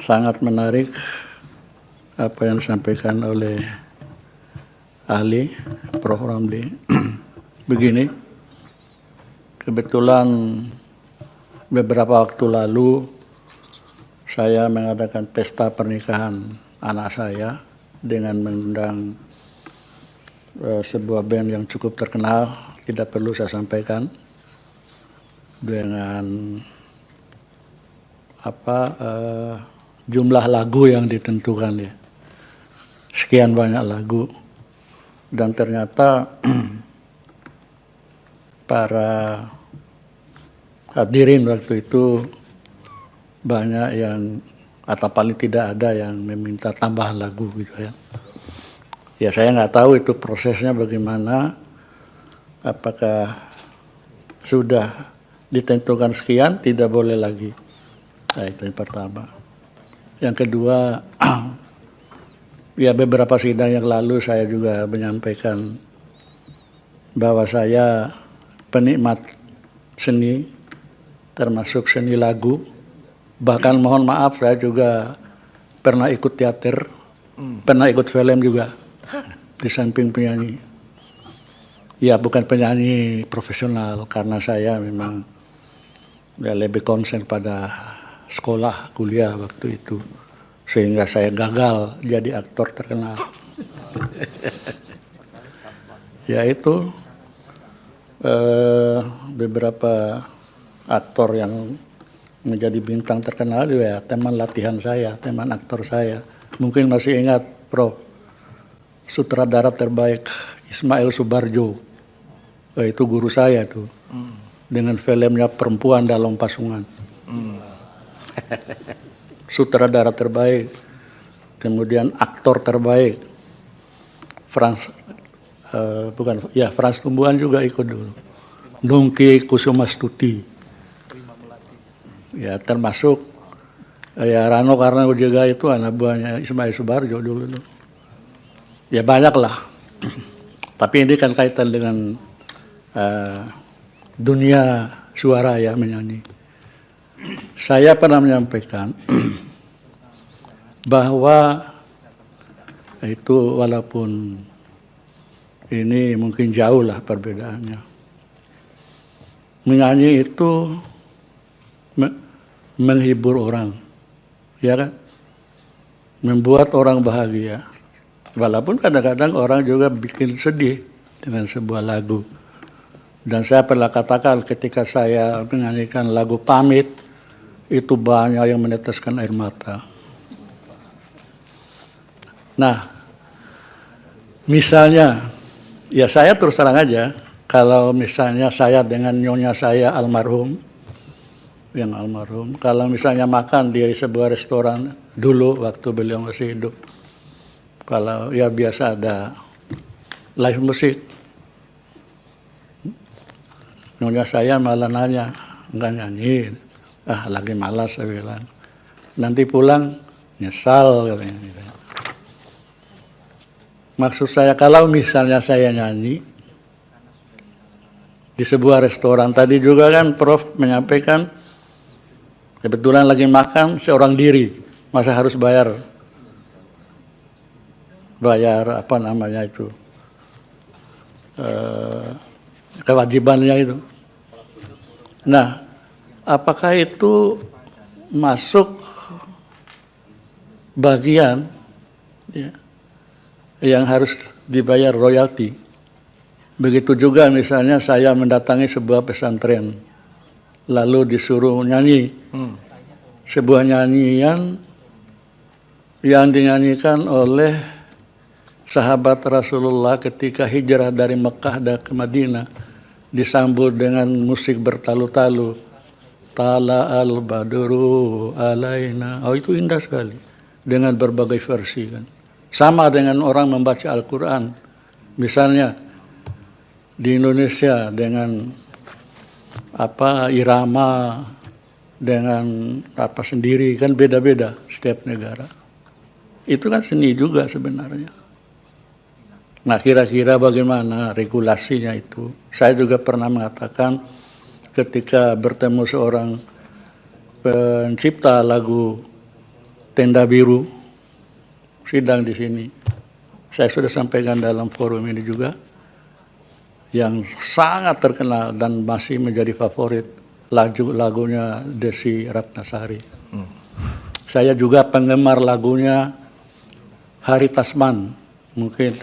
Sangat menarik apa yang disampaikan oleh ahli Prof. Ramli. Begini, kebetulan beberapa waktu lalu saya mengadakan pesta pernikahan anak saya dengan mengundang sebuah band yang cukup terkenal, tidak perlu saya sampaikan, dengan jumlah lagu yang ditentukan ya, sekian banyak lagu, dan ternyata para hadirin waktu itu banyak yang atau paling tidak ada yang meminta tambahan lagu gitu ya. Ya saya nggak tahu itu prosesnya bagaimana, apakah sudah ditentukan sekian tidak boleh lagi. Nah, itu yang pertama. Yang kedua, ya beberapa sidang yang lalu saya juga menyampaikan bahwa saya penikmat seni, termasuk seni lagu. Bahkan mohon maaf saya juga pernah ikut teater, pernah ikut film juga di samping penyanyi. Ya bukan penyanyi profesional karena saya memang ya lebih konsen pada sekolah, kuliah waktu itu, sehingga saya gagal jadi aktor terkenal. Ya itu beberapa aktor yang menjadi bintang terkenal juga ya teman latihan saya, teman aktor saya. Mungkin masih ingat Prof, sutradara terbaik Ismail Subarjo, itu guru saya tuh, dengan filmnya Perempuan Dalam Pasungan. Sutradara terbaik, kemudian aktor terbaik Frans Tumbuhan juga ikut dulu, Nungki Kusumastuti, ya termasuk ya Rano Karno juga itu anak buahnya Ismail Subarjo dulu tuh. Ya banyak lah, tapi ini kan kaitan dengan dunia suara ya, menyanyi. Saya pernah menyampaikan bahwa itu walaupun ini mungkin jauh lah perbedaannya, menyanyi itu menghibur orang, ya kan, membuat orang bahagia, walaupun kadang-kadang orang juga bikin sedih dengan sebuah lagu. Dan saya pernah katakan ketika saya menyanyikan lagu Pamit, itu banyak yang meneteskan air mata. Nah, misalnya, ya saya terus terang aja, kalau misalnya saya dengan nyonya saya almarhum, kalau misalnya makan di sebuah restoran dulu waktu beliau masih hidup, kalau ya biasa ada live musik, nyonya saya malah nanya, enggak nyanyi, lagi malas saya bilang, nanti pulang nyesal katanya gitu. Maksud saya kalau misalnya saya nyanyi di sebuah restoran, tadi juga kan Prof menyampaikan kebetulan lagi makan seorang diri, masa harus bayar apa namanya itu, kewajibannya itu. Nah, apakah itu masuk bagian ya, yang harus dibayar royalti? Begitu juga misalnya saya mendatangi sebuah pesantren, lalu disuruh nyanyi sebuah nyanyian yang dinyanyikan oleh sahabat Rasulullah ketika hijrah dari Mekah dan ke Madinah, disambut dengan musik bertalu-talu, Tala al-Badru alaina. Oh, itu indah sekali dengan berbagai versi kan. Sama dengan orang membaca Al-Quran. Misalnya di Indonesia dengan irama, dengan apa sendiri kan beda-beda setiap negara. Itu kan seni juga sebenarnya. Nah, kira-kira bagaimana regulasinya itu? Saya juga pernah mengatakan ketika bertemu seorang pencipta lagu tenda biru, sidang di sini. Saya sudah sampaikan dalam forum ini juga, yang sangat terkenal dan masih menjadi favorit lagunya Desi Ratnasari. Saya juga penggemar lagunya Hari Tasman. Mungkin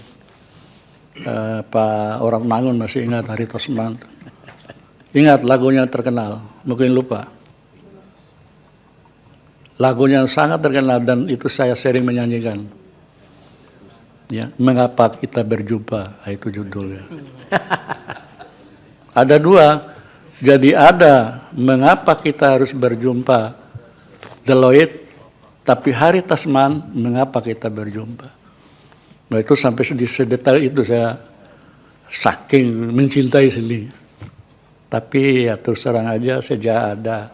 Pak Orang Mangun masih ingat Hari Tasman. Ingat lagunya terkenal, mungkin lupa. Lagunya sangat terkenal dan itu saya sering menyanyikan. Ya, mengapa kita berjumpa, itu judulnya. Ada dua, jadi ada mengapa kita harus berjumpa Deloitte, tapi Hari Tasman mengapa kita berjumpa. Nah itu sampai sedetail itu saya saking mencintai sendiri. Tapi ya terus terang aja sejak ada.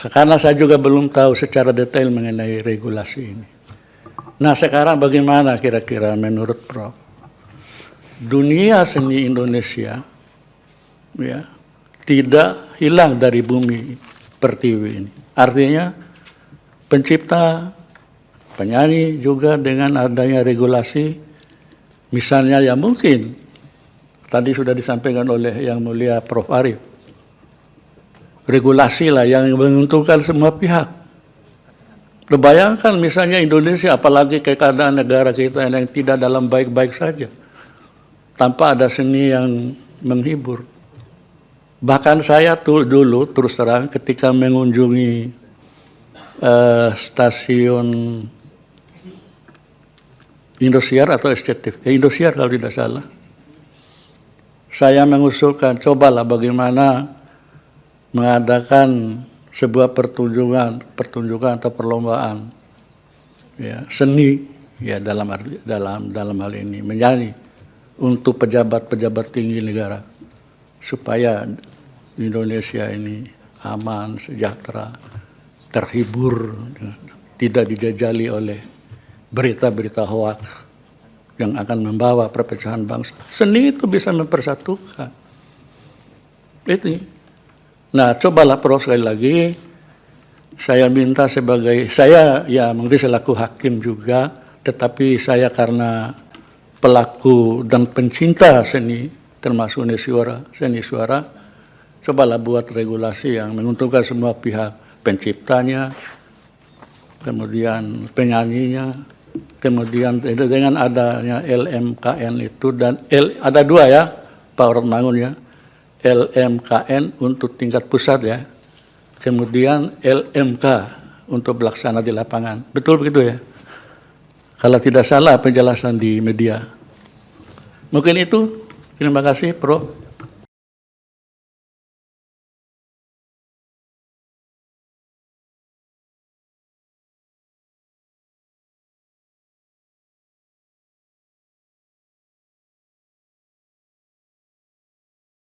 Karena saya juga belum tahu secara detail mengenai regulasi ini. Nah sekarang bagaimana kira-kira menurut Prof? Dunia seni Indonesia ya, tidak hilang dari bumi pertiwi ini. Artinya pencipta, penyanyi juga dengan adanya regulasi, misalnya ya mungkin, tadi sudah disampaikan oleh Yang Mulia Prof. Arief, regulasi lah yang menguntungkan semua pihak. Bayangkan misalnya Indonesia, apalagi keadaan negara kita yang tidak dalam baik-baik saja, tanpa ada seni yang menghibur. Bahkan saya dulu terus terang ketika mengunjungi stasiun Indosiar atau SCTV, Indosiar kalau tidak salah, saya mengusulkan cobalah bagaimana mengadakan sebuah pertunjukan atau perlombaan ya, seni ya dalam hal ini menyanyi untuk pejabat-pejabat tinggi negara supaya Indonesia ini aman, sejahtera, terhibur, tidak dijajali oleh berita-berita hoak yang akan membawa perpecahan bangsa. Seni itu bisa mempersatukan. Itu. Nah, cobalah Prof sekali lagi, saya minta sebagai, saya ya mungkin selaku hakim juga, tetapi saya karena pelaku dan pencinta seni, termasuk seni suara, cobalah buat regulasi yang menguntungkan semua pihak, penciptanya, kemudian penyanyinya, kemudian dengan adanya LMKN itu, dan ada dua ya, Pak Orang Mangun ya, LMKN untuk tingkat pusat ya, kemudian LMK untuk pelaksana di lapangan. Betul begitu ya? Kalau tidak salah penjelasan di media. Mungkin itu. Terima kasih, Prof.